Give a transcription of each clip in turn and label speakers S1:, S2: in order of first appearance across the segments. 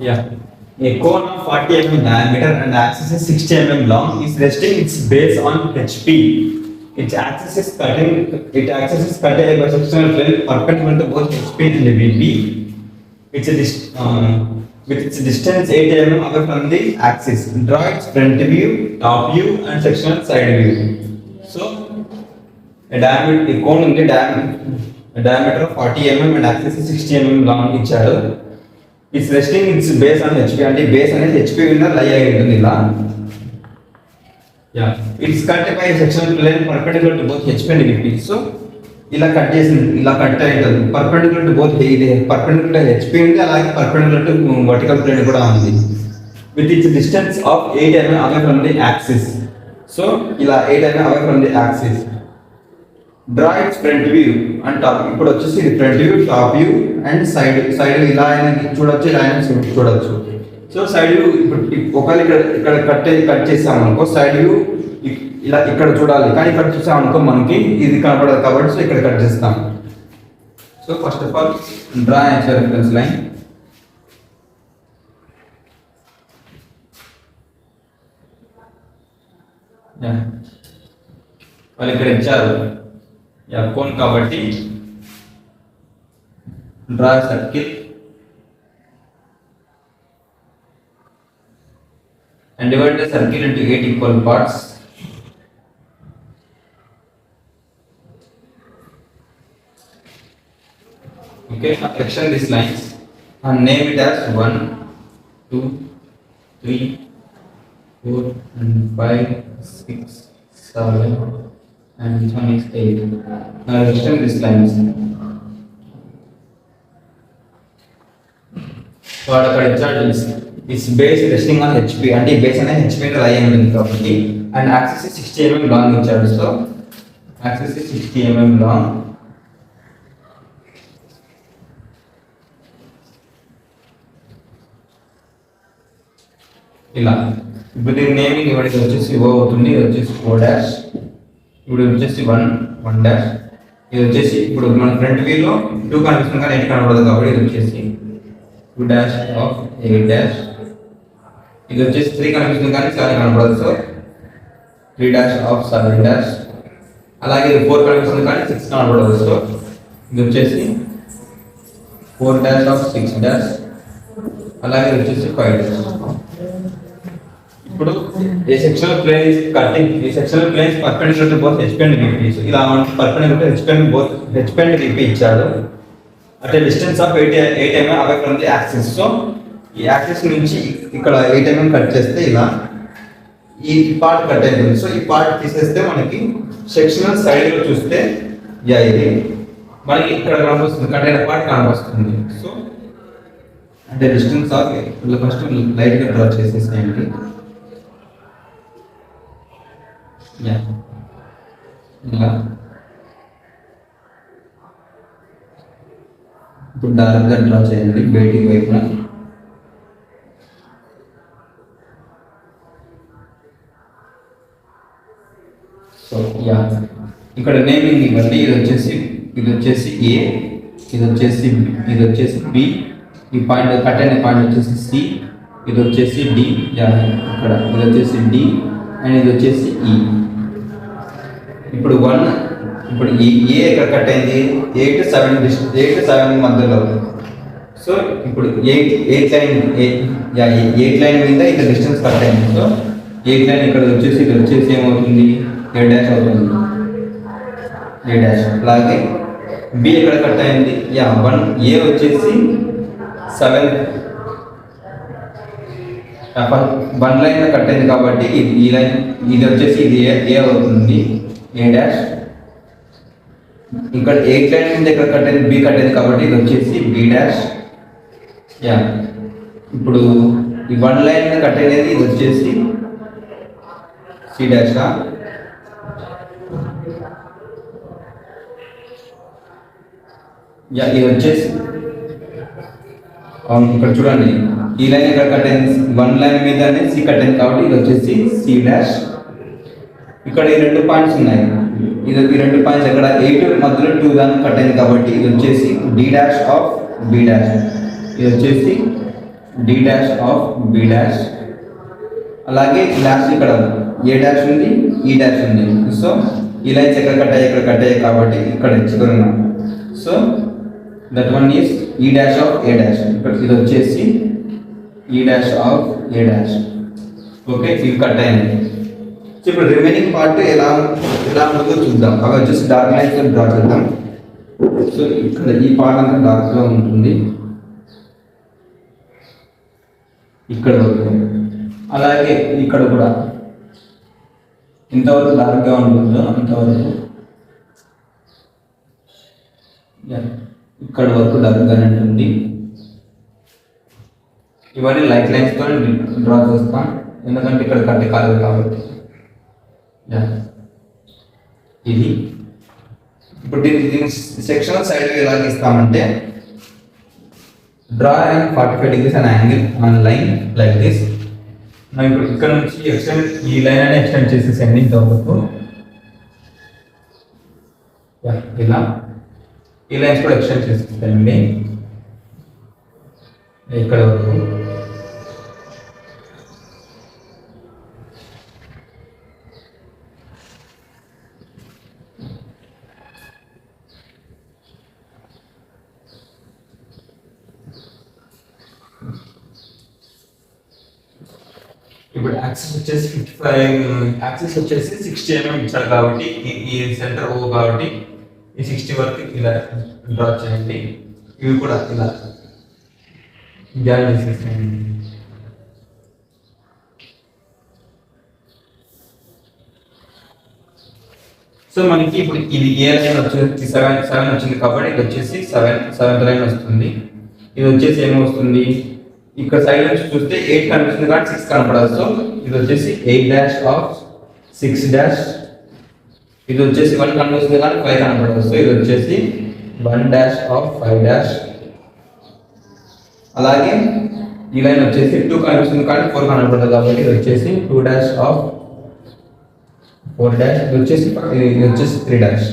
S1: Yeah. A cone of 40 mm diameter and axis is 60 mm long is resting its base on HP. Its axis is cut by sectional plane perpendicular to both HP and VP. With its distance 8 mm away from the axis. Draw its front view, top view, and sectional side view. So, a cone in the diameter of 40 mm and axis is 60 mm long each other. It's resting its base on HP అంటే base అనేది HP మీద lie అయి ఉంటుంది ఇలా. Yeah it's cut by sectional plane perpendicular to both HP and VP. So ఇలా cut చేసింది, ఇలా cut అయి ఉంటుంది పర్పెండిక్యులర్ టు బోత్. ఇది పర్పెండిక్యులర్ HP ఉంది, అలాగే పర్పెండిక్యులర్ టు వర్టికల్ ప్లేన్ కూడా ఉంది. With its distance of 8 mm away from the axis. So ఇలా 8 mm away from the axis. Draw its front view and top. ఇప్పుడు వచ్చేసి ఇది front view, top view and side ఇలా అయినా చూడొచ్చు, ఇలా అయినా చూడొచ్చు. సో సైడ్ వ్యూ ఇప్పుడు ఒకవేళ ఇక్కడ కట్ చేసాం అనుకో, సైడ్ వ్యూ ఇలా ఇక్కడ చూడాలి, కానీ ఇక్కడ చూసాం అనుకో మనకి ఇది కనపడదు కాబట్టి సో ఇక్కడ కట్ చేస్తాం. So first of all draw actual reference line. వాళ్ళు ఇక్కడ ఇచ్చారు కోన్ కాబట్టి draw circle and divide the circle into 8 equal parts. Okay, now section these lines and name it as 1, 2, 3, 4 and 5, 6, 7 and this one is 8. Now section these lines. What are the charges? Its base resting on HP అంటే ఈ base అనేది HP మీద lie అయి ఉంటుంది కాబట్టి and axis 60 mm long ఇచ్చాడు. So axis 60 mm long. ఇలా ఇప్పుడు దీని నేమింగ్ ఇవ్వడానికి వచ్చేసి O అవుతుంది, ఇది వచ్చేసి O డాష్, ఇప్పుడు వచ్చేసి 1 డాష్, ఇది వచ్చేసి ఇప్పుడు మన ఫ్రంట్ వ్యూలో 2 కనిపిస్తుంది కానీ 8 కనబడదు కాబట్టి ఇది వచ్చేసి 2 డాష్ ఆఫ్ 8 డాష్, ఇది వచ్చేసి 3 కనిపిస్తుంది కానీ 7 కనపడదు సో 3 డాష్ ఆఫ్ 7 డాష్, అలాగే 4 కనిపిస్తుంది కానీ 6 కనపడదు సో ఇది వచ్చేసి 4 డాష్ ఆఫ్ 6 డాష్, అలాగే ఇది వచ్చేసి 5 డాష్. ఇప్పుడు a sectional plane is cutting, ఈ sectional planes perpendicular to both HP and VP. So ఇలా perpendicular to HP and VP ఇచ్చాడు. అంటే distance of 8 mm away from the axis. So ఈ axis నుంచి ఇక్కడ 8 mm కట్ చేస్తే ఇలా ఈ పార్ట్ కట్ అయిపోయింది. సో ఈ పార్ట్ తీసేస్తే మనకి సెక్షనల్ సైడ్ లో చూస్తే ఇది మనకి ఇక్కడ కనిపిస్తుంది, కట్ అయిన పార్ట్ కనిపిస్తుంది. సో అంటే డిస్టెన్స్ ఆఫ్ ఫస్ట్ లైట్ గా డ్రా చేసేసేయండి. ఇలా ఇప్పుడు డార్క్ గా డ్రా చేయండి బయటికి వైపున. సో ఇక్కడ నేమింగ్ ఇవ్వండి. ఇది వచ్చేసి A, ఇది వచ్చేసి B, ఈ పాయింట్ కట్ అయిన పాయింట్ వచ్చేసి C, ఇది వచ్చేసి D, ఇక్కడ ఇది వచ్చేసి D అండ్ ఇది వచ్చేసి E. ఇప్పుడు ఈ A ఎక్కడ కట్ అయింది 8 to 7 మధ్యలో. సో ఇప్పుడు 8 లైన్ మీద ఇక్కడ డిస్టెన్స్ కట్ అయింది. సో 8 లైన్ ఇక్కడ వచ్చేసి ఇది వచ్చేసి ఏమవుతుంది A డాష్ అవుతుంది, A డాష్. అలాగే B ఎక్కడ కట్ అయింది 1 A వచ్చేసి 7 1 లైన్ కట్ అయింది కాబట్టి ఈ లైన్ ఇది వచ్చేసి ఇది A అవుతుంది, A డాష్. ఇక్కడ 8 లైన్ మీద ఇక్కడ కట్ అయింది B కట్ అయింది కాబట్టి ఇది వచ్చేసి B డాష్. ఇప్పుడు ఈ 1 లైన్ మీద కట్ అనేది ఇది వచ్చేసి C డాష్. ఇది వచ్చేసి ఇక్కడ చూడండి ఈ లైన్ ఇక్కడ కట్ అయింది 1 లైన్ మీదనే C కట్ అయింది కాబట్టి ఇది వచ్చేసి C డాష్. ఇక్కడ ఈ 2 పాయింట్స్ ఉన్నాయి, ఇది ఈ 2 పాయింట్స్ ఇక్కడ 8 మధ్యలో 2 దాన్ని కట్ అయింది కాబట్టి ఇది వచ్చేసి D dash of B dash, ఇది వచ్చేసి D dash of B dash. అలాగే లాస్ట్ ఇక్కడ ఏ డాష్ ఉంది, ఈ డాష్ ఉంది. సో ఈ లైన్స్ ఎక్కడ కట్ అయ్యాయి కాబట్టి ఇక్కడ ఇచ్చుకున్నాం. సో దట్ వన్ ఈస్ ఈ డాష్ ఆఫ్ ఏ డాష్. ఇక్కడ ఇది వచ్చేసి ఈ dash of A dash. Okay, ఇవి కట్ అయినాయి. సో ఇప్పుడు రిమైనింగ్ పార్ట్ ఎలా ఉంటుందో చూద్దాం. అవి వచ్చేసి డార్క్ లైన్స్ డ్రా చేద్దాం. సో ఇక్కడ ఈ పార్ట్ అంతా డార్క్గా ఉంటుంది ఇక్కడ వరకు. అలాగే ఇక్కడ కూడా ఇంతవరకు డార్క్గా ఉంటుందో అంతవరకు ఇక్కడ వరకు డార్క్గానే ఉంటుంది. ఇవన్నీ లైట్ లైన్స్తో డ్రా చేస్తాం, ఎందుకంటే ఇక్కడ కట్టి కాలేదు కాబట్టి. ఇది ఇప్పుడు దీని సెక్షన్ సైడ్ ఎలా ఇస్తామంటే draw and 45 degrees an angle on line like this. మనం ఇప్పుడు ఇక్కడ నుంచి ఎక్స్టెండ్ ఈ లైన్ అనేది ఎక్స్టెండ్ చేసేసండి ఇంతవరకు. ఇలా ఈ లైన్స్ కూడా ఎక్స్టెండ్ చేసేస్తాయండి ఇక్కడ వరకు. ఇప్పుడు యాక్సిస్ వచ్చేసి 55, యాక్సిస్ వచ్చేసి 60 mm ఇచ్చారు కాబట్టి ఈ సెంటర్ ఓ కాబట్టి ఈ 60 వరకు ఇలా డ్రా చేయండి. ఇవి కూడా ఇలా జాయిన్ చేసేసేయండి. సో మనకి ఇప్పుడు ఇది ఏ లైన్ వచ్చేసి 7 వచ్చింది కాబట్టి ఇది వచ్చేసి 7th లైన్ వస్తుంది. ఇది వచ్చేసి ఏమొస్తుంది, ఇక్కడ సైడ్ నుంచి చూస్తే 8 కనిపిస్తుంది కాబట్టి 6 కనపడదు. సో ఇది వచ్చేసి 8 డాష్ ఆఫ్ 6 డాష్. ఇది వచ్చేసి 1 కనిపిస్తుంది కానీ 5 కనపడదు. సో ఇది వచ్చేసి 1 డాష్ ఆఫ్ 5 డాష్. అలాగే ఈ లైన్ వచ్చేసి 2 కనిపిస్తుంది కానీ 4 కనపడదు కాబట్టి ఇది వచ్చేసి 2 డాష్ ఆఫ్ 4 డాష్. ఇది వచ్చేసి 3 డాష్.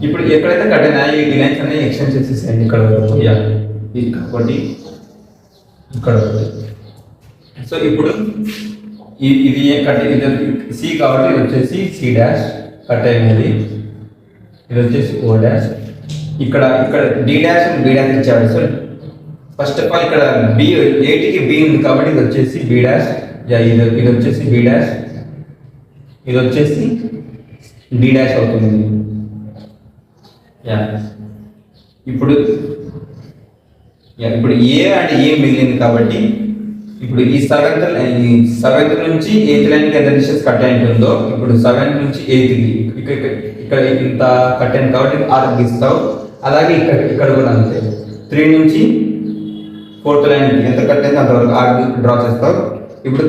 S1: ఇప్పుడు ఎక్కడైతే కట్ అయినాయో ఈ లైన్స్ అనేవి ఎక్స్టెండ్ చేసేసేయండి ఇక్కడ వరకు. కాబట్టి ఇక్కడ. సో ఇప్పుడు ఇది ఏ కట్, ఇది సి కాబట్టి ఇది వచ్చేసి సి డాష్ కట్ అయినది. ఇది వచ్చేసి ఓ డాష్. ఇక్కడ D dash and B dash ఇచ్చాడు. సో ఫస్ట్ ఆఫ్ ఆల్ ఇక్కడ బి 8కి బి ఉంది కాబట్టి ఇది వచ్చేసి బి డాష్. ఇది వచ్చేసి బి డాష్. ఇది వచ్చేసి డి డాష్ అవుతుంది. ఇప్పుడు ఏ అండ్ ఏ మిగిలింది కాబట్టి ఇప్పుడు ఈ 7th నుంచి 8th లైన్కి ఎంత డిస్టెన్స్ కట్ అయి ఉంటుందో ఇప్పుడు 7th నుంచి 8కి ఇక్కడ ఇంత కట్ అయింది కాబట్టి 6 గీస్తావు. అలాగే ఇక్కడ కూడా అంతే 3 నుంచి 4th లైన్కి ఎంత కట్ అయింది అంతవరకు 6 డ్రా చేస్తావు. ఇప్పుడు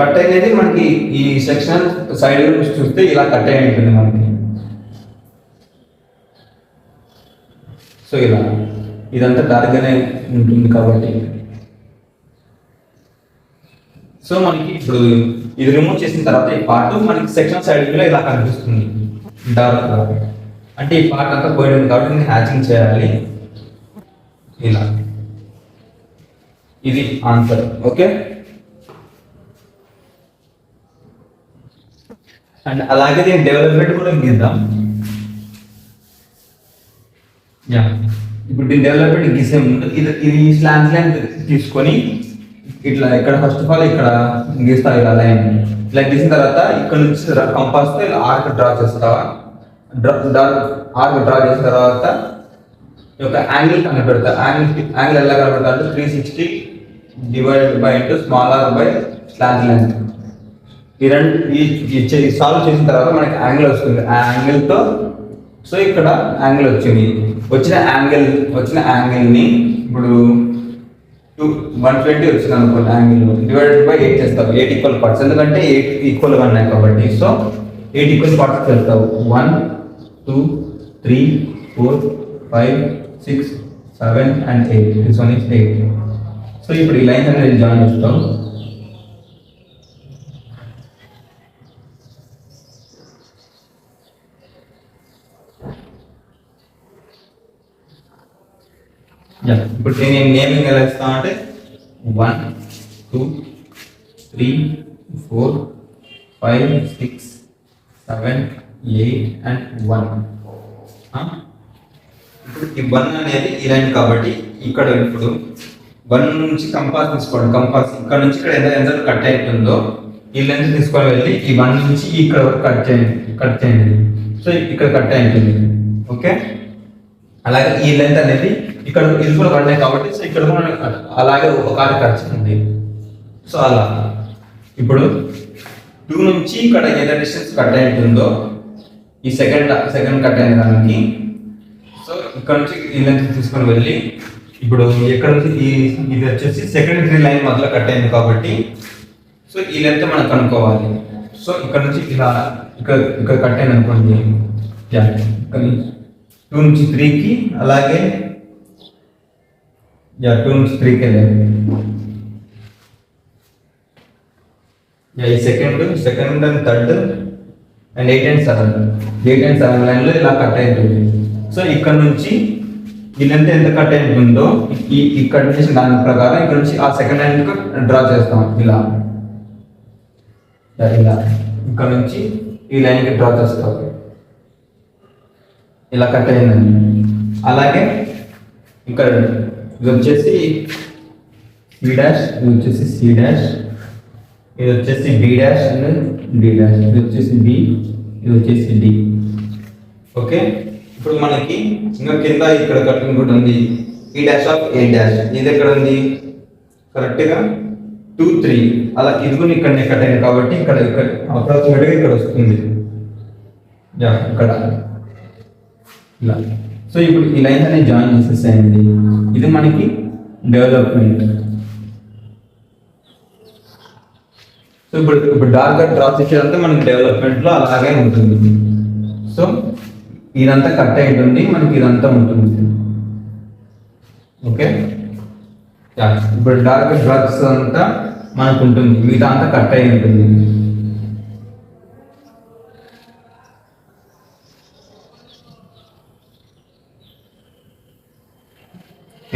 S1: కట్ అనేది మనకి ఈ సెక్షన్ సైడ్ నుంచి చూస్తే ఇలా కట్ అయి ఉంటుంది మనకి. సో ఇలా ఇదంతా డార్క్గానే ఉంటుంది కాబట్టి. సో మనకి ఇప్పుడు ఇది రిమూవ్ చేసిన తర్వాత ఈ పార్ట్ మనకి సెక్షన్ సైడ్ ఇలా కనిపిస్తుంది డార్క్గా. అంటే ఈ పార్ట్ అంతా పోయింది కాబట్టి నేను హ్యాచింగ్ చేయాలి ఇలా. ఇది ఆన్సర్. ఓకే, అండ్ అలాగే దీని డెవలప్మెంట్ కూడా గీద్దాం. ఇప్పుడు దీని డెవలప్మెంట్ గీసే ముందు ఇది స్లాంట్ లైన్ తీసుకొని ఇట్లా ఇక్కడ ఫస్ట్ ఆఫ్ ఆల్ ఇక్కడ గీస్తావు ఇలా లైన్. ఇట్లా గీసిన తర్వాత ఇక్కడ నుంచి కంపాస్తో ఇలా ఆర్క్ డ్రా చేస్తావా. ఆర్క్ డ్రా చేసిన తర్వాత ఒక యాంగిల్ కనిపెడతా. యాంగిల్ ఎలా కనిపెడతా అంటే 360 divided by into small R by slant line. ఈ రెండు సాల్వ్ చేసిన తర్వాత మనకి యాంగిల్ వస్తుంది. ఆ యాంగిల్తో సో ఇక్కడ యాంగిల్ వచ్చింది. వచ్చిన యాంగిల్ని ఇప్పుడు 120 వచ్చింది అనుకోండి. యాంగిల్ డివైడెడ్ బై 8 చేస్తావు. 8 ఈక్వల్ పార్ట్స్, ఎందుకంటే 8 ఈక్వల్గా ఉన్నాయి కాబట్టి. సో 8 ఈక్వల్ పార్ట్స్ చేస్తావు. 1 2 3 4 5 6 7 and 8. This one is 8. So ఇప్పుడు ఈ లైన్స్ అనేది జాయిన్ చేస్తావు. ఇప్పుడు నేను నేమింగ్ ఎలా ఇస్తాను అంటే 1 2 3 4 5 6 7 8 అండ్ 1. ఇప్పుడు ఈ 1 అనేది ఈ లైన్ కాబట్టి ఇక్కడ ఇప్పుడు 1 నుంచి కంపాస్ తీసుకోండి. కంపాస్ ఇక్కడ నుంచి ఇక్కడ ఎంత కట్ అవుతుందో ఈ లెంత్ తీసుకొని వెళ్ళి ఈ 1 నుంచి ఇక్కడ వరకు కట్ చేయండి. సో ఇక్కడ కట్ అవుతుంది. ఓకే, అలాగే ఈ లెంత్ అనేది ఇక్కడ ఇది కూడా 1 కాబట్టి సో ఇక్కడ కూడా అలాగే ఒక కట్ చేయండి. సో అలా ఇప్పుడు 2 నుంచి ఇక్కడ ఏదైతే డిస్టెన్స్ కట్ అవుతుందో ఈ సెకండ్ కట్ అయిన దానికి సో ఇక్కడ నుంచి ఈ లెంత్ తీసుకొని వెళ్ళి ఇప్పుడు ఎక్కడ నుంచి ఇది వచ్చేసి సెకండరీ లైన్ మధ్యలో కట్ అయింది కాబట్టి సో ఈ లెంత్ మనం కనుక్కోవాలి. సో ఇక్కడ నుంచి ఇలా ఇక్కడ కట్ అయింది అనుకోండి, 2 నుంచి 3కి అలాగే 2 నుంచి 3కి వెళ్ళాలి. ఈ second and third and 8 and 7 లైన్లో ఇలా కట్ అయింది. సో ఇక్కడ నుంచి ఈ లెంత్ ఎంత కట్ అయిందో ఇక్కడ నుంచి దాని ప్రకారం ఇక్కడ నుంచి ఆ సెకండ్ లైన్ డ్రా చేస్తాం. ఇలా ఇక్కడ నుంచి ఈ లైన్కి డ్రా చేస్తాం. ఇలా కట్ అయిందండి. అలాగే ఇక్కడ ఇది వచ్చేసి B', ఇది వచ్చేసి C', ఇది వచ్చేసి B' అండ్ D', ఇది వచ్చేసి B, ఇది వచ్చేసి D. ఓకే, ఇప్పుడు మనకి ఇంకా కింద ఇక్కడ కట్టుకుంటుంది ఉంది E', ఇది ఎక్కడ ఉంది కరెక్ట్గా 2 3 అలా ఇది కూడా ఇక్కడ కట్ అయింది కాబట్టి ఇక్కడ అప్రాక్సిమేట్గా ఇక్కడ వస్తుంది ఇక్కడ ఇలా. సో ఇప్పుడు ఈ లైన్ అనేది జాయిన్ చేసేసేయండి. ఇది మనకి డెవలప్మెంట్. సో ఇప్పుడు డార్క్గా డ్రా చేసేదంతా మనకి డెవలప్మెంట్లో అలాగే ఉంటుంది. సో ఇదంతా కట్ అయి ఉంటుంది, మనకి ఇదంతా ఉంటుంది. ఓకే, ఇప్పుడు డార్క్ డ్రగ్స్ అంతా మనకు ఉంటుంది, మిగతా అంతా కట్ అయి ఉంటుంది.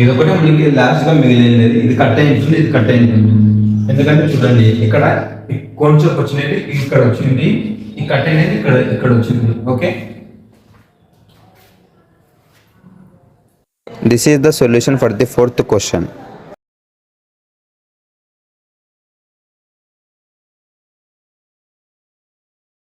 S1: ఇది ఒకటే మనకి లాస్ట్గా మిగిలింది. ఇది కట్ అయి ఉంటుంది, ఇది కట్ అయి ఉంటుంది. ఎందుకంటే చూడండి ఇక్కడ కొంచెం వచ్చినది ఇక్కడ వచ్చింది, ఈ కట్ అనేది ఇక్కడ వచ్చింది. Okay,
S2: This is the solution for the fourth question.